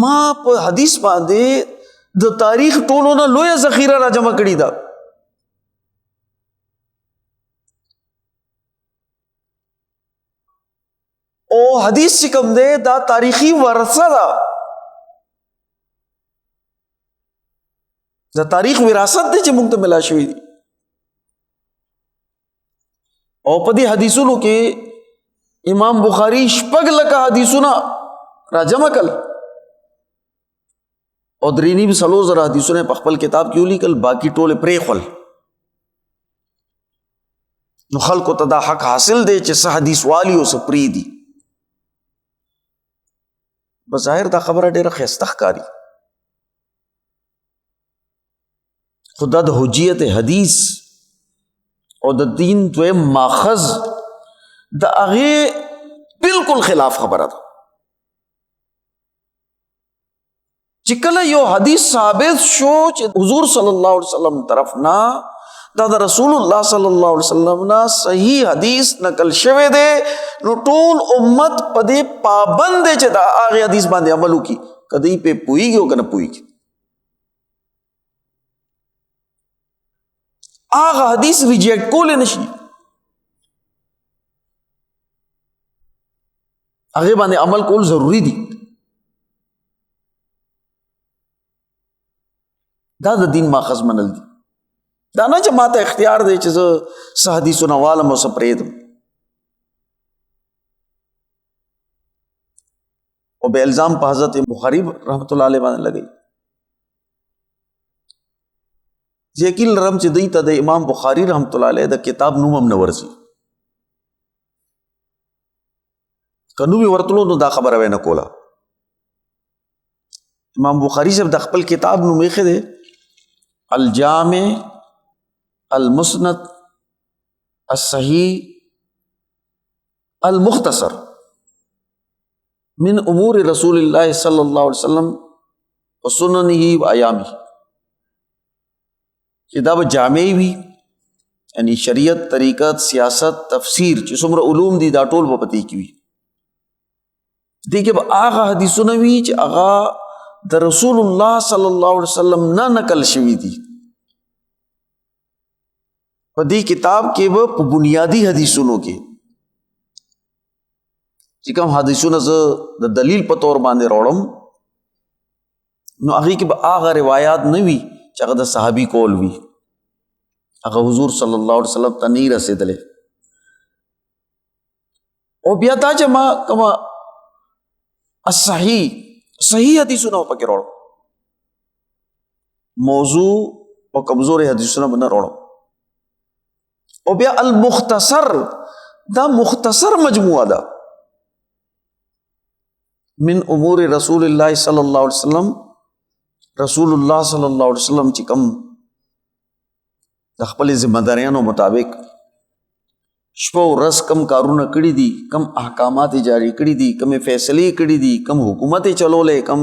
ما په حدیث باندې د تاریخ ټولو نه لویه ذخیره را جمع کړې ده. او حدیث چې کوم دی دا تاریخي ورثه ده، د تاریخ وراثت دی چې موږ ته ملا شوی دي. او په دې حدیثونو کې امام بخاری 6 لکه حدیثونه را جمع کړل او 3.5 حدیثونه په خپل کتاب کې ولیکل، باقی ټول پرې خل. نو خلکو ته دا حق حاصل دی چې صح حدیث والی او سپری دي. بظاهر دا خبره ډیره ښایسته ښکاري، خدا د حجیت حدیث او د دین دویم ماخذ د هغې بالکل خلاف خبره ده. چې کله یو حدیث ثابت شو چې حضور صلی الله علیه وسلم طرف نه دا د رسول الله صلی الله علیه وسلم نه صحیح حدیث نقل شوی دی، نو ټول امت په دې پابند دی چې دا هغې حدیث باندې عمل وکړي، که دوی پې پوهېږي او که نه پوهېږي. هغه حدیث ریجیکټ کولی نشي، هغې باندې عمل کول ضروري دي. دا د دین ماخذ منل دي. دا نه چې ماته اختیار دی چې زه څه حدیثونه والم او څه پرېږدم. او به الزام په حضرت بخاری رحمت الله علیه باندې لګوي. یقین لرم چې دوی ته د امام بخاری رحمت الله علیه د کتاب نوم هم نه ورځي. که نوم یې ورتلو نو دا خبره به نه کوله. امام بخاری صاحب د خپل کتاب نوم ایښی دی الجامع المسند الصحیح المختصر من امور رسول الله صلی الله علیه وسلم وسننه و ایامه. چې دا به جامع وي، یعنی شریعت، طریقت، سیاست، تفسیر چې څومره علوم دي دا ټول به پدې کې وي. دې کې به هغه حدیثونه وي چې هغه د رسول الله صلی الله علیه وسلم نه نقل شوي دي. په دې کتاب کې به په بنیادی حدیثونو کې چې کوم حدیثونه زه د دلیل په طور باندې راوړم، نو هغې کې به هغه روایات نه وي چې هغه د صحابي کول وي، هغه حضور صلی الله علیه وسلم ته نه رسېدلی. او بیا دا چې ما کومه صحیح حدیثونه پکې راوړم، موضوع او کمزور حدیثونه به نه راوړم. او بیا المختصر، دا مختصر مجموعه ده من امور رسول الله صلی الله علیه وسلم. رسول الله صلی الله علیه وسلم چې کوم د خپل ذمہ داریانو مطابق شپه او ورځ کم کارونه کړي دي، کم احکامات جاری کړي دي، کم فیصلې کړي دي، کم حکومت چلولې، کم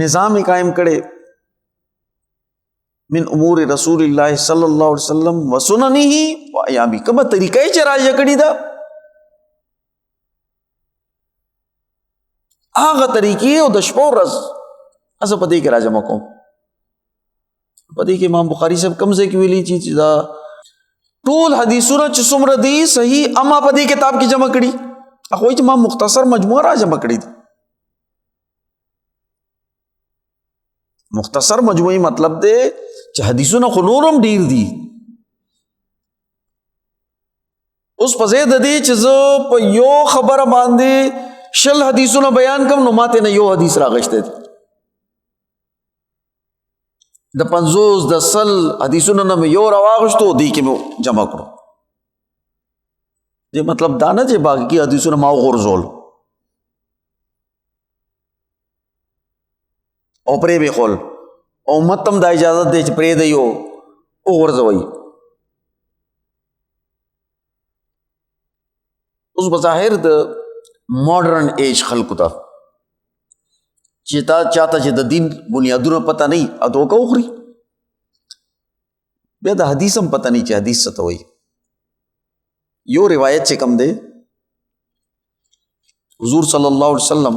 نظام قائم کړي، من امور رسول الله صلی الله علیه وسلم وسننه و ایامه، کومه طریقې چې راځي کړي دا هغه طریقې او د شپه ورځ اسه پدې کې راځم کوم. پدې کې امام بخاری صاحب کوم ځای کې ویلي چې دا ټول حدیثونه چې څومره دي صحیح اما پدې کتاب کې جمع کړي، هغه چې ما مختصر مجموعه را جمع کړي دي. مختصر مجموعي مطلب دی چې حدیثونه خو نورم ډیر دي. اوس په ځای د دې چې زه په یو خبره باندې 20 حدیثونه بیان کوم، نو ماته نه یو حدیث راغشته دی. د 50 د 100 حدیثونو نه یو راواغشتو دی کې مو جمع کړو. دې مطلب دا نه چې باقي حدیثونه ما غورځول او پرې به خول او متم دا اجازه دی چې پرې دی او غورځوي. اوس بظاهر د ماډرن ایج خلکو ته چې تا چاته چې د دین بنیادونه پته نه ا دوکه وخوري، بیا د حدیث هم پته نه چې حدیث څه ته وایي. یو روایت چې کوم دی حضور صلی الله علیه وسلم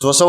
200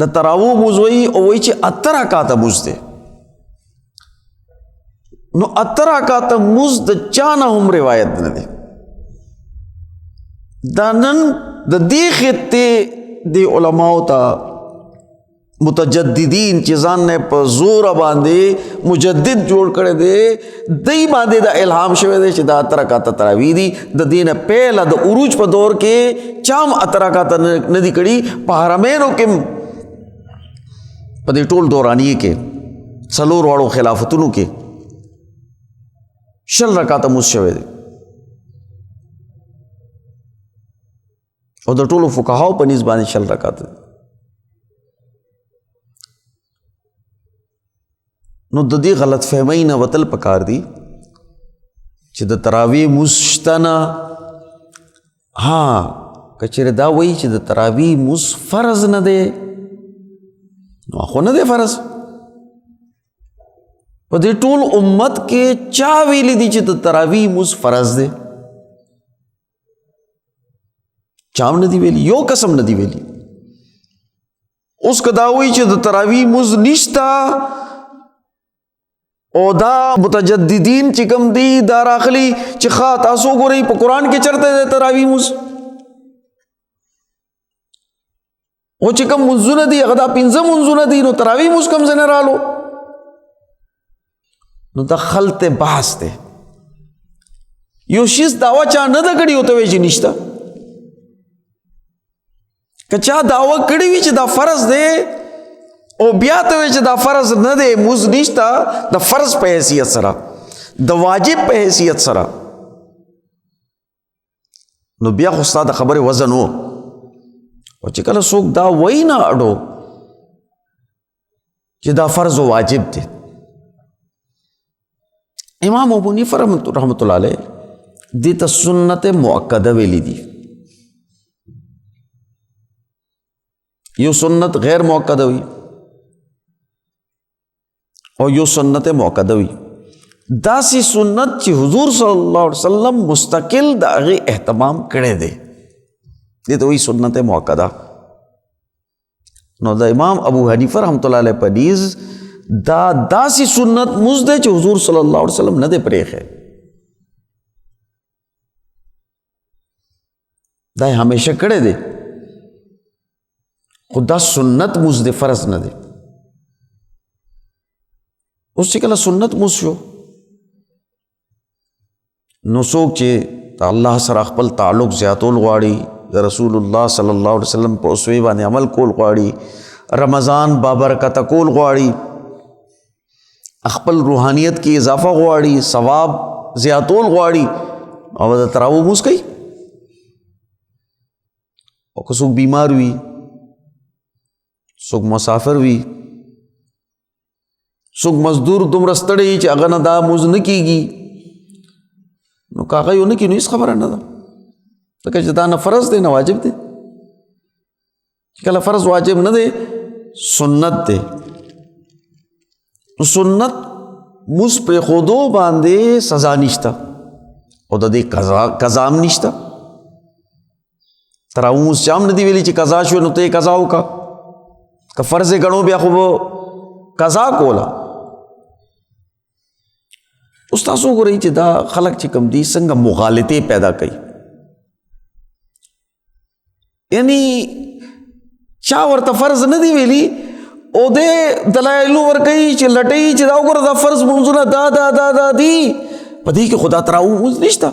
د تراویح مونځ وایي او وایي چې 8 رکعاته مونځ دی. نو 8 رکعاته مونځ د چا نه هم روایت نه دی. دا نن د دې خطې د علماو ته متجددین چې ځان نه په زور باندې مجدد جوړ کړي دي، دای باندې دا الهام شوی دی چې دا 8 رکعاته تراویح دي. د دینه پهله د عروج په دور کې چام 8 رکعاته نه دي کړي. په حرمینو کې په دې ټول دورانیه کې 4 واړو خلافتونو کې 6 رکعاته مونځ شوی دی. او د ټولو فقهاو په نسبت باندې 6 رکعاته. نو د دې غلط فهمۍ نه وتل پکار دي چې د تراویح مونځ شته نه. ها که چېرې دا وایي چې د تراویح مونځ فرض نه دی، نو خو نه دی فرض. په دې ټول امت کې چا ویلي دي چې د تراویح مونځ فرض دی؟ چام نه دی ویلي، یو قسم نه دی ویلي. اوس که دا وایي چې د تراویح مونځ نشته او دا متجددین چې کوم دي دا راغلي چې ښه تاسو ګورئ په قرآن کې چرته دی تراویح مونځ، او چې کوم مونځونه دي هغه دا 5 مونځونه دي، نو تراویح مونځ کوم ځای نه رالو؟ نو دا خلط بحث دی. یو شیز دعوه چا نه ده کړې ورته وایي چې نشته. که چا دعوه کړې وي چې دا فرض دی او بیا ته وایي چې دا فرض نه دی، مونځ نشته، د فرض په حیثیت سره، د واجب په حیثیت سره، نو بیا خو ستا د خبرې وزن و. او چې کله څوک دا وایي نه اډو چې دا فرض و واجب دی، امام ابو حنیفه رحمت الله علیه دې ته سنت مؤکده ویلي دي. یو سنت غیر مؤکده وي او یو سنت مؤکده وي. داسې سنت چې حضور صلی الله علیه وسلم مستقل د هغې اهتمام کړی دی، دې ته وایي سنت مؤکده. نو د امام ابو حنیفه رحمت الله علیه په نیز دا داسې سنت مونځ دی چې حضور صلی الله علیه وسلم نه دی پرېښی، دا یې همیشه کړی دی. خو دا سنت مونځ دی، فرض نه دی. اوس چې کله سنت مونځ شو، نو څوک چې د الله سره خپل تعلق زیاتول غواړي، د رسول الله صلی الله علیه وسلم په اسوې باندې عمل کول غواړي، رمضان بابرکته کول غواړي، خپل روحانیت کې اضافه غواړي، ثواب زیاتول غواړي، او د تراویح مونځ کوي. او که څوک بیمار وي، څوک مسافر وي، څوک مزدور دومره ستړی چې هغه نه دا مونځ نه کېږي، نو که هغه یو نه کړي نو هېڅ خبره نه ده، ځکه چې دا نه فرض دی نه واجب دی. چې کله فرض واجب نه دی، سنت دی، نو سنت مونځ پرېښودو باندې سزا نشته او د دې قضا هم نشته. تراویح مونځ چا هم نه دي ویلي چې قضا شو نو ته یې قضا وکړه، که فرض یې ګڼو بیا خو به قضا کوله. اوس تاسو وګورئ چې دا خلک چې کوم دي څنګه مغالطې پیدا کوي. یعنی چا ورته فرض نه دی ویلي او دې دلایلو ورکوي چې لټوي چې دا وګوره دا فرض مونځونه دا دا دا دا دي، په دې کې خو دا تراویح مونځ نشته،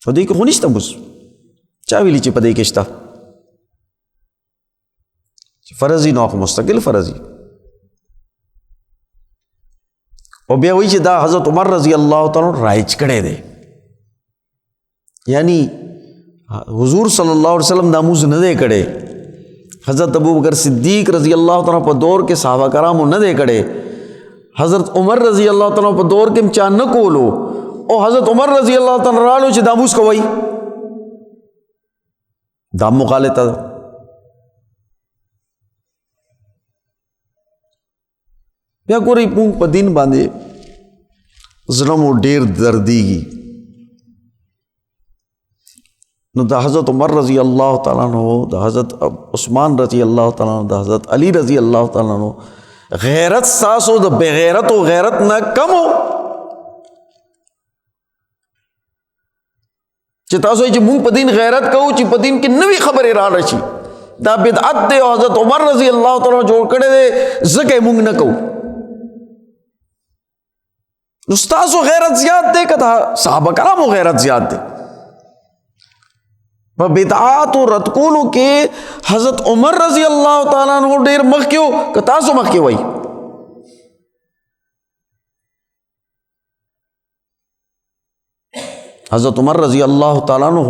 په دې کې خو نشته مونځ. چا ویلي چې په دې کې شته؟ چې فرض وي نو خو مستقل فرض وي. او بیا وایي چې دا حضرت عمر رضی الله تعالی رایج کړی دی، یعنی حضور صلی الله علیه وسلم دا مونځ نه دی کړی، حضرت ابوبکر صدیق رضی الله تعالی په دور کې صحابه کرامو نه دی کړی، حضرت عمر رضی الله تعالی په دور کې چا نه کولو، او حضرت عمر رضی الله تعالی رالو چې دا مونځ کوي، دا مغالطه ده. بیا ګورئ مونږ په دین باندې زړه مو ډېر دردېږي. نو د حضرت عمر رضی اللہ تعالیٰ عنہ، د حضرت عثمان رضی اللہ تعالیٰ عنہ، د حضرت علی رضی اللہ تعالیٰ عنہ غیرت ساسو د بغیرت و غیرت نہ کم ہو چې تاسو چې مونږ په دین غیرت کوو چې په دین کې نوې خبرې را راشي دا بدعت دی او حضرت عمر رضی اللہ تعالیٰ جوړ کړی دی ځکه مونږ نه کوو. نو ستاسو غیرت زیات دی که صحابه کرامو غیرت زیات دی؟ په بدعات او رد کولو کې حضرت عمر رضی اللہ تعالیٰ عنہ ډېر مخکې و که تاسو مخکې وئ؟ حضرت عمر رضی اللہ تعالیٰ عنہ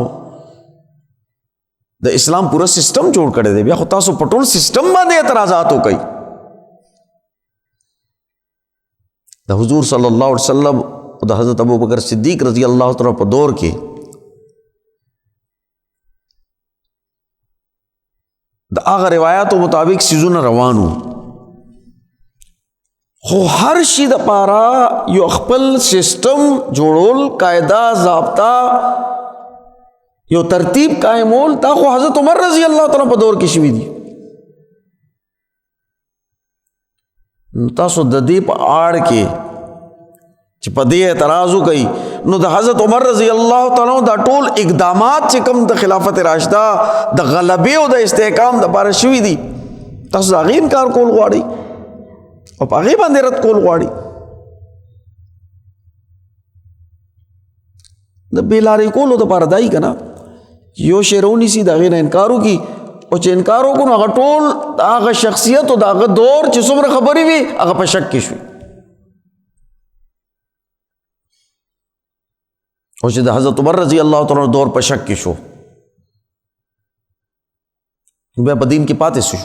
د اسلام پورا سسٹم جوړ کړی دی، بیا خو تاسو په ټول سسٹم باندې اعتراضات وکئ. د حضور صلی الله علیه وسلم او د حضرت ابوبکر صدیق رضی اللہ تعالیٰ په دور کې د هغه روایتو مطابق سیزونه روانو، خو هر شي د پاره یو خپل سیستم جوړول، قاعده ضابطه، یو ترتیب قائمول، دا خو حضرت عمر رضی اللہ تعالیٰ په دور کې شوي دي. تاسو د دې په آړ کې چې په دې اعتراض وکئ نو د حضرت عمر رضی اللہ تعالیٰ دا ټول اقدامات چې کوم د خلافت راشدہ د غلبې او د استحکام د پاره شوي دي، تاسو د هغې انکار کول غواړئ او په هغې باندې رد کول غواړئ. د بې لارې کولو دپاره دا یي که نه یو شی رونیسي د هغې نه انکار وکړي او چې انکار وکړو نو هغه ټول د هغه شخصیت او د هغه دور چې څومره خبرې وي هغه په شک کې شوي، او چې د حضرت عمر رضی اللہ تعالیٰ دور په شک کې شو بیا په دین کې پاتې شو.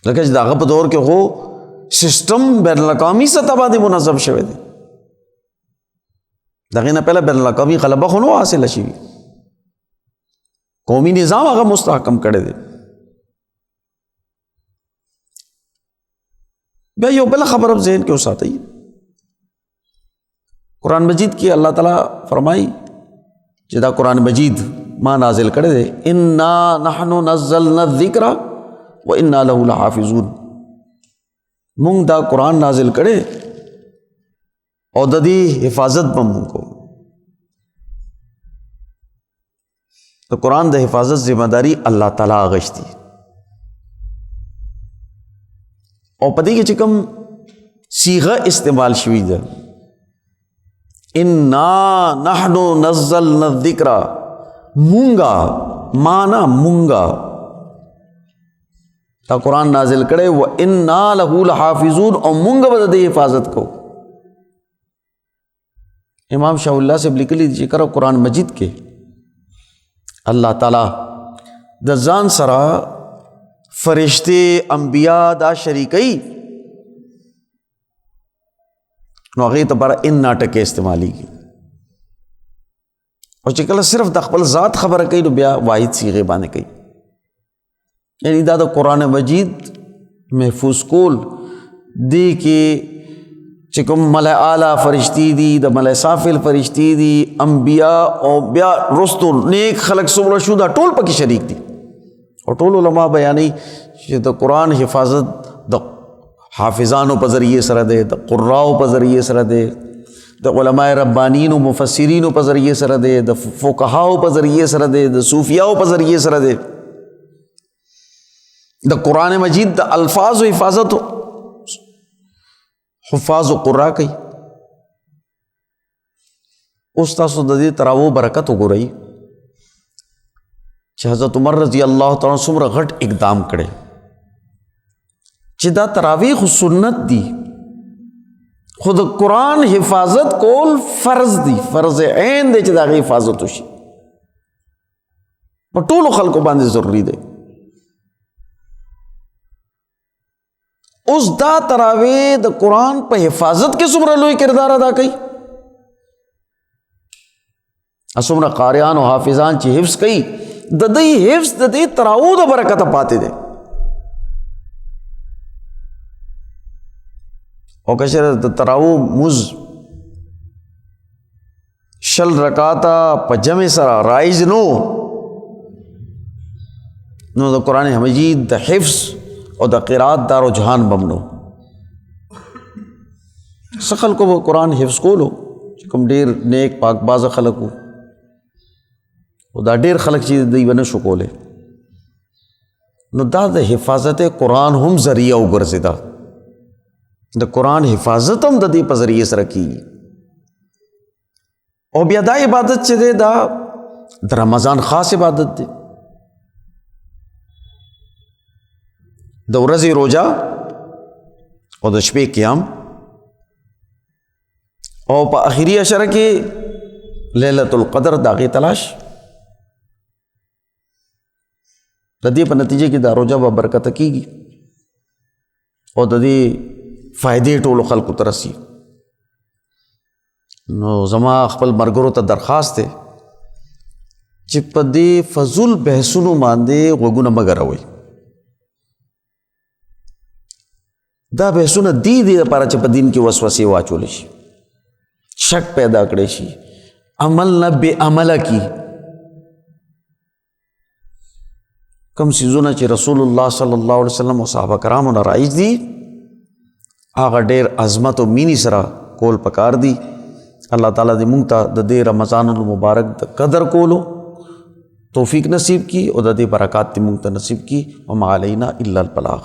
لکه چې د هغه په دور کې خو سسٹم بین الاقوامی سطح باندې منظم شوی دی، د هغې نه پهله بین الاقوامی غلبه خو نو حاصله شوي، قومي نظام هغه مستحکم کړی دی. بیا یو بله خبر اب ذهن کې وساتئ، قرآن مجید کې اللہ تعالیٰ فرمائی چې دا قرآن مجید ما نازل کړی دی، انا نحن نزلنا الذکر و انا له لحافظون، مونږ دا قرآن نازل کړی او د دې حفاظت به مونږ کوو. د قرآن د حفاظت ذمہ داری اللہ تعالیٰ اغشتی، او په دې کې چې کوم صیغه استعمال شوی ده انا نحن نزلنا الذکر، مونگا مانا مونگا تا قرآن نازل کرے و انا لہو لحافظون، اور مونگا بدے حفاظت کو. امام شاہ اللہ سے لکلی ذکر قرآن مجید کے اللہ تعالی د ځان سره فرشتے انبیاء دا شریکئی نو هغې ته پر ان ټکې استعمالیږي، او چې کله صرف د خپل ذات خبره کوي نو بیا واحد صیغې باندې کوي. یعنی دا د قرآن مجید محفوظ کول دی کې چې کوم ملائ اعلیٰ فرشتي دي، د ملائ سافل فرشتي دي، انبیاء او بیا رستو نیک خلق څومره شو دا ټول پکې شریک دي. او ټول علما بیانوي چې د قرآن حفاظت د حافظانو په ذریعے سره ده، د قراءو په ذریعے سره ده، د علماء ربانین و مفسرین په ذریعے سره ده، د فقهاو په ذریعے سره ده، د صوفیاو په ذریعے سره ده. د قرآن مجید د الفاظ و حفاظت حفاظ و قراء کوي. اوس تاسو د دې تراو برکت وګورئ چې حضرت عمر رضی اللہ تعالیٰ څومره غټ اقدام کړي چې دا تراویح سنت دی، خود قرآن حفاظت کول فرض دی، فرض عین دی چې دا غي حفاظت وشي، په ټولو خلکو باندې ضروری دی. اوس دا تراویح د قرآن په حفاظت کې څومره لوی کردار ادا کوي. څومره قاریان او حافظان چې حفظ کوي، د دې حفظ د دې تراو د برکته پاتې دی. او کشر د تراو مز شل رکاتا په جمع سره رایج نو د قرآن مجید د حفظ او د قرات دا رجحان بمنو. څه خلکو به قرآن حفظ کولو چې کوم ډېر نیک پاک بازه خلک وو، او دا ډېر خلک چې دوی به نه شو کولی، نو دا د حفاظت قرآن هم ذریعہ وګرځېده. د قرآن حفاظت هم د دې په ذریعے سره کیږي. او بیا دا عبادت چې دی دا د رمضان خاص عبادت دی. د ورځې روزه او د شپې قیام، او په اخري عشره کې لیلۃ القدر د هغې تلاش. د دې په نتیجه کې دا روزه به برکته کیږي او د دې فائدې ټولو خلکو ته رسي. نو زما خپل مرګرو ته درخواست دی چې په دې فضول بحثونو باندې غوږونه مه ګروئ. دا بحثونه دې لپاره چې په دین کې وسوسې واچولی شي، شک پیدا کړی شي، عمل نه بې عمله کی. کم سیزونه چې رسول الله صلی الله علیه وسلم او صحابه کرامو نه رایج دي، هغه ډېر عظمت او مینې سره کول پکار دي. الله تعالیٰ دې مونږ ته د دې رمضان المبارک د قدر کولو توفیق نصیب کی او د دې برکات دې مونږ ته نصیب کی. وما علینا الا البلاغ.